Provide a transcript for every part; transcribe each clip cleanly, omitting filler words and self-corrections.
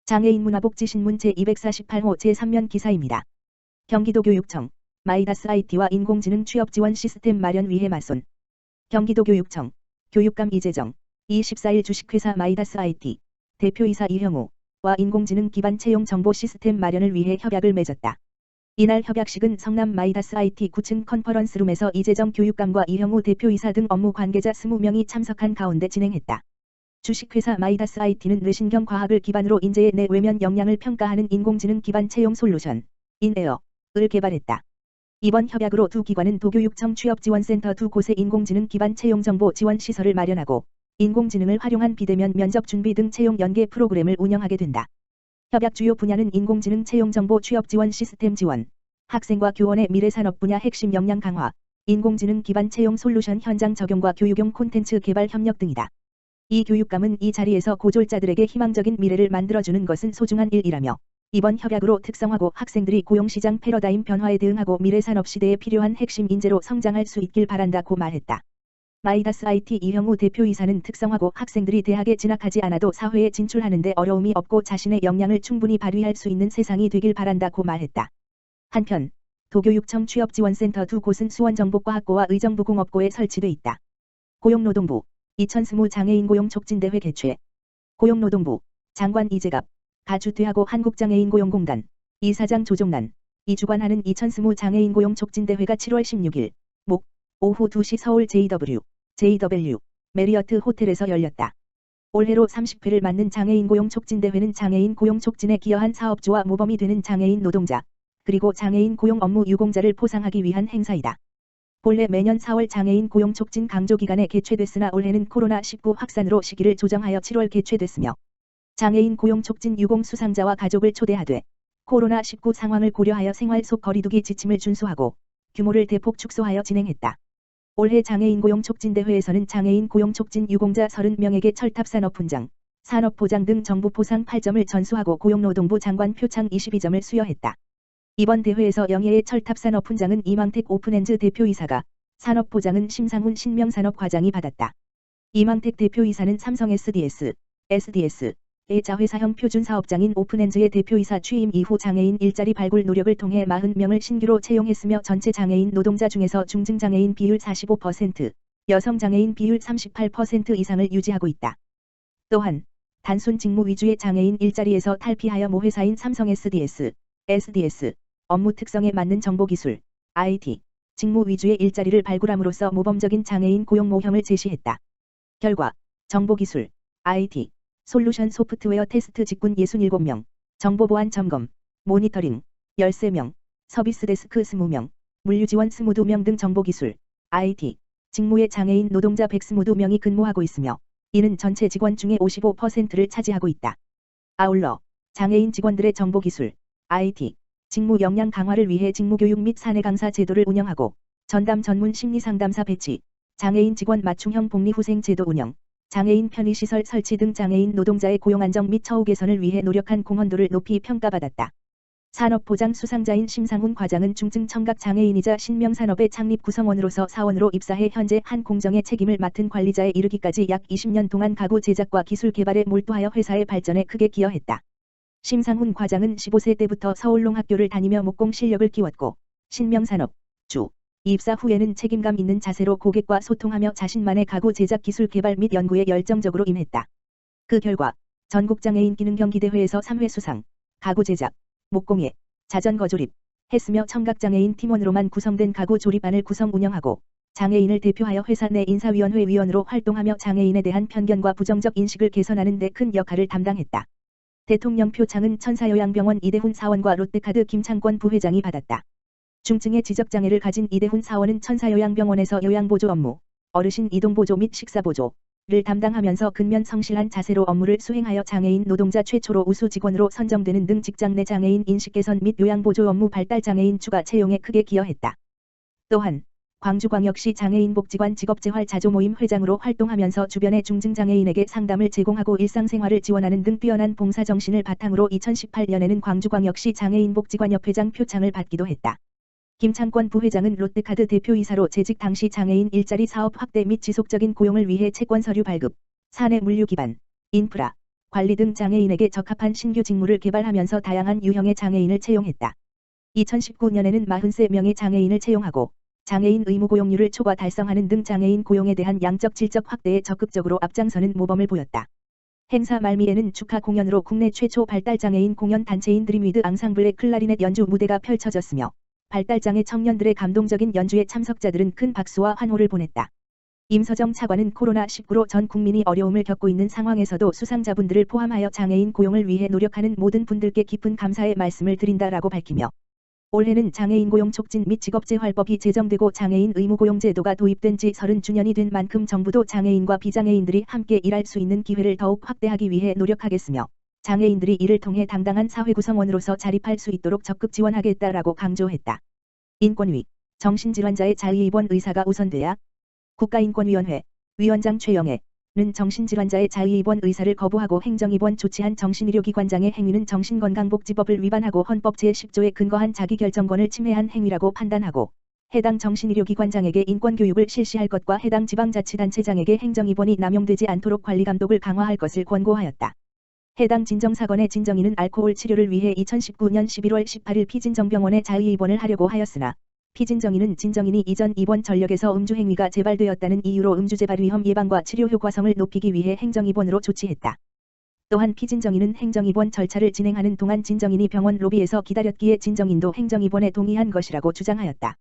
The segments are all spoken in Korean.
장애인 문화복지신문 제248호 제3면 기사입니다. 경기도교육청, 마이다스 IT와 인공지능 취업 지원 시스템 마련 위해 맞선. 경기도교육청, 교육감 이재정, 24일 주식회사 마이다스 IT, 대표이사 이형우와 인공지능 기반 채용 정보 시스템 마련을 위해 협약을 맺었다. 이날 협약식은 성남 마이다스 IT 9층 컨퍼런스룸에서 이재정 교육감과 이형우 대표이사 등 업무 관계자 20명이 참석한 가운데 진행했다. 주식회사 마이다스 IT는 뇌신경 과학을 기반으로 인재의 내 외면 역량을 평가하는 인공지능 기반 채용 솔루션, 인에어를 개발했다. 이번 협약으로 두 기관은 도교육청 취업지원센터 두 곳의 인공지능 기반 채용 정보 지원 시설을 마련하고 인공지능을 활용한 비대면 면접 준비 등 채용 연계 프로그램을 운영하게 된다. 협약 주요 분야는 인공지능 채용 정보 취업 지원 시스템 지원, 학생과 교원의 미래 산업 분야 핵심 역량 강화, 인공지능 기반 채용 솔루션 현장 적용과 교육용 콘텐츠 개발 협력 등이다. 이 교육감은 이 자리에서 고졸자들에게 희망적인 미래를 만들어주는 것은 소중한 일이라며 이번 협약으로 특성화고 학생들이 고용시장 패러다임 변화에 대응하고 미래 산업 시대에 필요한 핵심 인재로 성장할 수 있길 바란다고 말했다. 마이다스 IT 이형우 대표이사는 특성화고 학생들이 대학에 진학하지 않아도 사회에 진출하는 데 어려움이 없고 자신의 역량을 충분히 발휘할 수 있는 세상이 되길 바란다고 말했다. 한편 도교육청 취업지원센터 두 곳은 수원정보과학고와 의정부공업고에 설치돼 있다. 고용노동부 2020 장애인 고용 촉진대회 개최. 고용노동부 장관 이재갑, 가주퇴하고 한국장애인고용공단 이사장 조종난 이 주관하는 2020 장애인 고용 촉진대회가 7월 16일 목 오후 2시 서울 JW 메리어트 호텔에서 열렸다. 올해로 30회를 맞는 장애인 고용 촉진대회는 장애인 고용 촉진에 기여한 사업주와 모범이 되는 장애인 노동자 그리고 장애인 고용 업무 유공자를 포상하기 위한 행사이다. 본래 매년 4월 장애인 고용 촉진 강조 기간에 개최됐으나 올해는 코로나19 확산으로 시기를 조정하여 7월 개최됐으며 장애인 고용 촉진 유공 수상자와 가족을 초대하되 코로나19 상황을 고려하여 생활 속 거리두기 지침을 준수하고 규모를 대폭 축소하여 진행했다. 올해 장애인 고용 촉진 대회에서는 장애인 고용 촉진 유공자 30명에게 철탑산업훈장, 산업보장 등 정부 포상 8점을 전수하고 고용노동부 장관 표창 22점을 수여했다. 이번 대회에서 영예의 철탑산업훈장은 이망택 오픈엔즈 대표이사가, 산업보장은 심상훈 신명산업과장이 받았다. 이망택 대표이사는 삼성 SDS의 자회사형 표준사업장인 오픈엔즈의 대표이사 취임 이후 장애인 일자리 발굴 노력을 통해 40명을 신규로 채용했으며 전체 장애인 노동자 중에서 중증장애인 비율 45%, 여성장애인 비율 38% 이상을 유지하고 있다. 또한 단순 직무 위주의 장애인 일자리에서 탈피하여 모회사인 삼성 SDS 업무 특성에 맞는 정보기술, IT, 직무 위주의 일자리를 발굴함으로써 모범적인 장애인 고용 모형을 제시했다. 결과, 정보기술, IT, 솔루션 소프트웨어 테스트 직군 67명, 정보보안 점검, 모니터링, 13명, 서비스 데스크 20명, 물류지원 22명 등 정보기술, IT, 직무의 장애인 노동자 122명이 근무하고 있으며 이는 전체 직원 중에 55%를 차지하고 있다. 아울러 장애인 직원들의 정보기술, IT, 직무 역량 강화를 위해 직무교육 및 사내 강사 제도를 운영하고 전담 전문 심리상담사 배치, 장애인 직원 맞춤형 복리후생 제도 운영, 장애인 편의시설 설치 등 장애인 노동자의 고용 안정 및 처우 개선을 위해 노력한 공헌도를 높이 평가받았다. 산업보장 수상자인 심상훈 과장은 중증 청각 장애인이자 신명산업의 창립 구성원으로서 사원으로 입사해 현재 한 공정의 책임을 맡은 관리자에 이르기까지 약 20년 동안 가구 제작과 기술 개발에 몰두하여 회사의 발전에 크게 기여했다. 심상훈 과장은 15세 때부터 서울농학교를 다니며 목공 실력을 키웠고 신명산업 입사 후에는 책임감 있는 자세로 고객과 소통하며 자신만의 가구 제작 기술 개발 및 연구에 열정적으로 임했다. 그 결과 전국장애인 기능경기대회에서 3회 수상, 가구 제작, 목공예, 자전거 조립, 했으며 청각장애인 팀원으로만 구성된 가구 조립반을 구성 운영하고 장애인을 대표하여 회사 내 인사위원회 위원으로 활동하며 장애인에 대한 편견과 부정적 인식을 개선하는 데 큰 역할을 담당했다. 대통령 표창은 천사요양병원 이대훈 사원과 롯데카드 김창권 부회장이 받았다. 중증의 지적장애를 가진 이대훈 사원은 천사요양병원에서 요양보조 업무, 어르신 이동보조 및 식사보조를 담당하면서 근면 성실한 자세로 업무를 수행하여 장애인 노동자 최초로 우수 직원으로 선정되는 등 직장 내 장애인 인식 개선 및 요양보조 업무 발달 장애인 추가 채용에 크게 기여했다. 또한 광주광역시 장애인복지관 직업재활 자조모임 회장으로 활동하면서 주변의 중증장애인에게 상담을 제공하고 일상생활을 지원하는 등 뛰어난 봉사정신을 바탕으로 2018년에는 광주광역시 장애인복지관 협회장 표창을 받기도 했다. 김창권 부회장은 롯데카드 대표이사로 재직 당시 장애인 일자리 사업 확대 및 지속적인 고용을 위해 채권 서류 발급, 사내 물류 기반, 인프라, 관리 등 장애인에게 적합한 신규 직무를 개발하면서 다양한 유형의 장애인을 채용했다. 2019년에는 43명의 장애인을 채용하고 장애인 의무 고용률을 초과 달성하는 등 장애인 고용에 대한 양적 질적 확대에 적극적으로 앞장서는 모범을 보였다. 행사 말미에는 축하 공연으로 국내 최초 발달장애인 공연 단체인 드림위드 앙상블의 클라리넷 연주 무대가 펼쳐졌으며 발달장애 청년들의 감동적인 연주에 참석자들은 큰 박수와 환호를 보냈다. 임서정 차관은 코로나19로 전 국민이 어려움을 겪고 있는 상황에서도 수상자분들을 포함하여 장애인 고용을 위해 노력하는 모든 분들께 깊은 감사의 말씀을 드린다라고 밝히며 올해는 장애인 고용 촉진 및 직업재활법이 제정되고 장애인 의무고용제도가 도입된 지 30주년이 된 만큼 정부도 장애인과 비장애인들이 함께 일할 수 있는 기회를 더욱 확대하기 위해 노력하겠으며 장애인들이 이를 통해 당당한 사회구성원으로서 자립할 수 있도록 적극 지원하겠다라고 강조했다. 인권위, 정신질환자의 자의입원 의사가 우선돼야. 국가인권위원회, 위원장 최영애는 정신질환자의 자의입원 의사를 거부하고 행정입원 조치한 정신의료기관장의 행위는 정신건강복지법을 위반하고 헌법 제10조에 근거한 자기결정권을 침해한 행위라고 판단하고 해당 정신의료기관장에게 인권교육을 실시할 것과 해당 지방자치단체장에게 행정입원이 남용되지 않도록 관리감독을 강화할 것을 권고하였다. 해당 진정사건의 진정인은 알코올 치료를 위해 2019년 11월 18일 피진정병원에 자의입원을 하려고 하였으나 피진정인은 진정인이 이전 입원 전력에서 음주행위가 재발되었다는 이유로 음주재발 위험 예방과 치료 효과성을 높이기 위해 행정입원으로 조치했다. 또한 피진정인은 행정입원 절차를 진행하는 동안 진정인이 병원 로비에서 기다렸기에 진정인도 행정입원에 동의한 것이라고 주장하였다.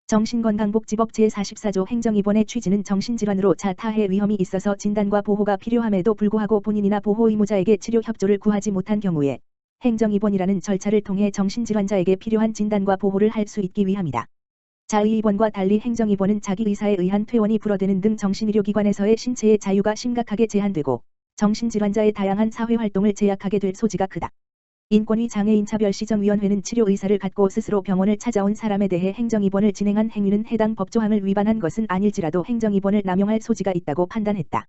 정신건강복지법 제44조 행정입원의 취지는 정신질환으로 자타해 위험이 있어서 진단과 보호가 필요함에도 불구하고 본인이나 보호 의무자에게 치료 협조를 구하지 못한 경우에 행정입원이라는 절차를 통해 정신질환자에게 필요한 진단과 보호를 할 수 있기 위함이다. 자의입원과 달리 행정입원은 자기 의사에 의한 퇴원이 불어되는 등 정신의료기관에서의 신체의 자유가 심각하게 제한되고 정신질환자의 다양한 사회활동을 제약하게 될 소지가 크다. 인권위 장애인차별시정위원회는 치료의사를 갖고 스스로 병원을 찾아온 사람에 대해 행정입원을 진행한 행위는 해당 법조항을 위반한 것은 아닐지라도 행정입원을 남용할 소지가 있다고 판단했다.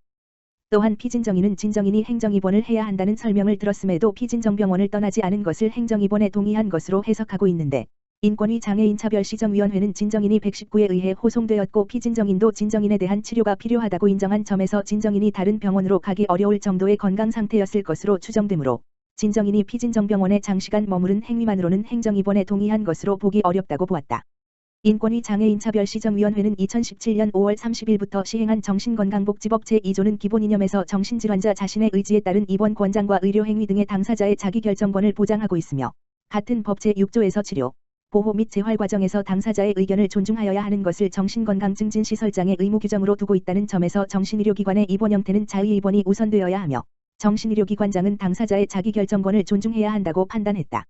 또한 피진정인은 진정인이 행정입원을 해야 한다는 설명을 들었음에도 피진정병원을 떠나지 않은 것을 행정입원에 동의한 것으로 해석하고 있는데 인권위 장애인차별시정위원회는 진정인이 119에 의해 호송되었고 피진정인도 진정인에 대한 치료가 필요하다고 인정한 점에서 진정인이 다른 병원으로 가기 어려울 정도의 건강 상태였을 것으로 추정되므로 진정인이 피진정병원에 장시간 머무른 행위만으로는 행정입원에 동의한 것으로 보기 어렵다고 보았다. 인권위 장애인차별시정위원회는 2017년 5월 30일부터 시행한 정신건강복지법 제2조는 기본이념에서 정신질환자 자신의 의지에 따른 입원 권장과 의료행위 등의 당사자의 자기결정권을 보장하고 있으며 같은 법 제6조에서 치료, 보호 및 재활 과정에서 당사자의 의견을 존중하여야 하는 것을 정신건강증진시설장의 의무 규정으로 두고 있다는 점에서 정신의료기관의 입원 형태는 자의입원이 우선되어야 하며 정신의료기관장은 당사자의 자기결정권을 존중해야 한다고 판단했다.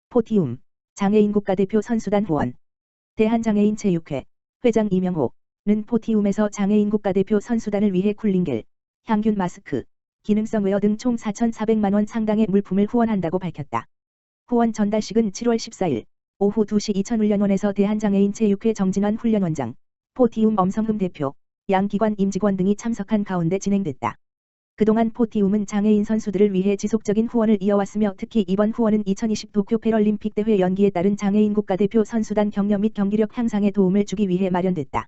포티움, 장애인 국가대표 선수단 후원 대한장애인체육회, 회장 이명호는 포티움에서 장애인 국가대표 선수단을 위해 쿨링겔, 향균 마스크, 기능성 웨어 등 총 4,400만 원 상당의 물품을 후원한다고 밝혔다. 후원 전달식은 7월 14일 오후 2시 이천훈련원에서 대한장애인체육회 정진환 훈련원장, 포티움 엄성흠 대표, 양기관 임직원 등이 참석한 가운데 진행됐다. 그동안 포티움은 장애인 선수들을 위해 지속적인 후원을 이어왔으며 특히 이번 후원은 2020 도쿄 패럴림픽 대회 연기에 따른 장애인 국가대표 선수단 격려 및 경기력 향상에 도움을 주기 위해 마련됐다.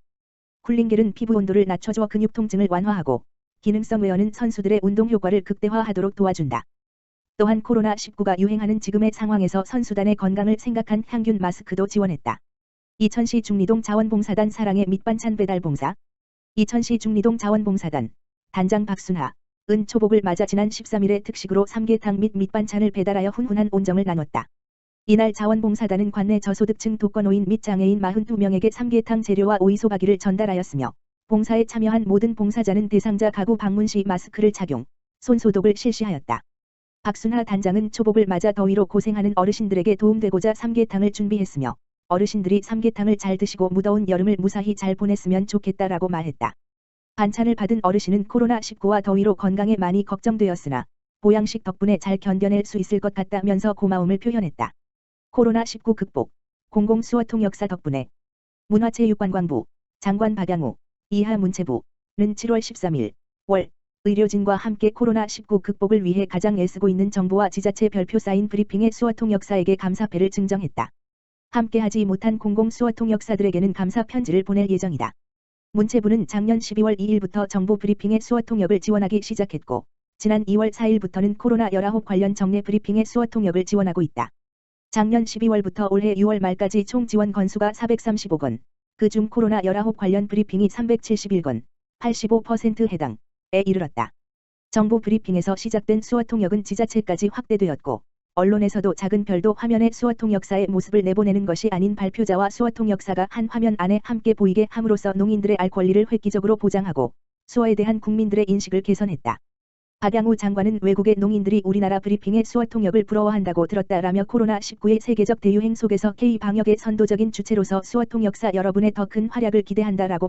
쿨링겔은 피부 온도를 낮춰줘 근육 통증을 완화하고 기능성 웨어는 선수들의 운동 효과를 극대화하도록 도와준다. 또한 코로나19가 유행하는 지금의 상황에서 선수단의 건강을 생각한 향균 마스크도 지원했다. 이천시 중리동 자원봉사단 사랑의 밑반찬 배달 봉사, 이천시 중리동 자원봉사단 단장 박순하 은 초복을 맞아 지난 13일에 특식으로 삼계탕 및 밑반찬을 배달하여 훈훈한 온정을 나눴다. 이날 자원봉사단은 관내 저소득층 독거노인 및 장애인 42명에게 삼계탕 재료와 오이소박이를 전달하였으며 봉사에 참여한 모든 봉사자는 대상자 가구 방문 시 마스크를 착용, 손소독을 실시하였다. 박순하 단장은 초복을 맞아 더위로 고생하는 어르신들에게 도움되고자 삼계탕을 준비했으며 어르신들이 삼계탕을 잘 드시고 무더운 여름을 무사히 잘 보냈으면 좋겠다라고 말했다. 반찬을 받은 어르신은 코로나19와 더위로 건강에 많이 걱정되었으나 보양식 덕분에 잘 견뎌낼 수 있을 것 같다면서 고마움을 표현했다. 코로나19 극복, 공공수어통역사 덕분에 문화체육관광부 장관 박양우, 이하문체부는 7월 13일 월 의료진과 함께 코로나19 극복을 위해 가장 애쓰고 있는 정부와 지자체 별표 사인 브리핑에 수어통역사에게 감사패를 증정했다. 함께하지 못한 공공수어통역사들에게는 감사 편지를 보낼 예정이다. 문체부는 작년 12월 2일부터 정부 브리핑에 수어통역을 지원하기 시작했고 지난 2월 4일부터는 코로나19 관련 정례 브리핑의 수어 통역을 지원하고 있다. 작년 12월부터 올해 6월 말까지 총 지원 건수가 435건, 그중 코로나19 관련 브리핑이 371건, 85% 해당에 이르렀다. 정부 브리핑에서 시작된 수어 통역은 지자체까지 확대되었고, 언론에서도 작은 별도 화면에 수어 통역사의 모습을 내보내는 것이 아닌 발표자와 수어 통역사가 한 화면 안에 함께 보이게 함으로써 농인들의 알 권리를 획기적으로 보장하고 수어에 대한 국민들의 인식을 개선했다. 박양우 장관은 외국의 농인들이 우리나라 브리핑의 수어 통역을 부러워한다고 들었다라며 코로나19의 세계적 대유행 속에서 K 방역의 선도적인 주체로서 수어 통역사 여러분의 더 큰 활약을 기대한다라고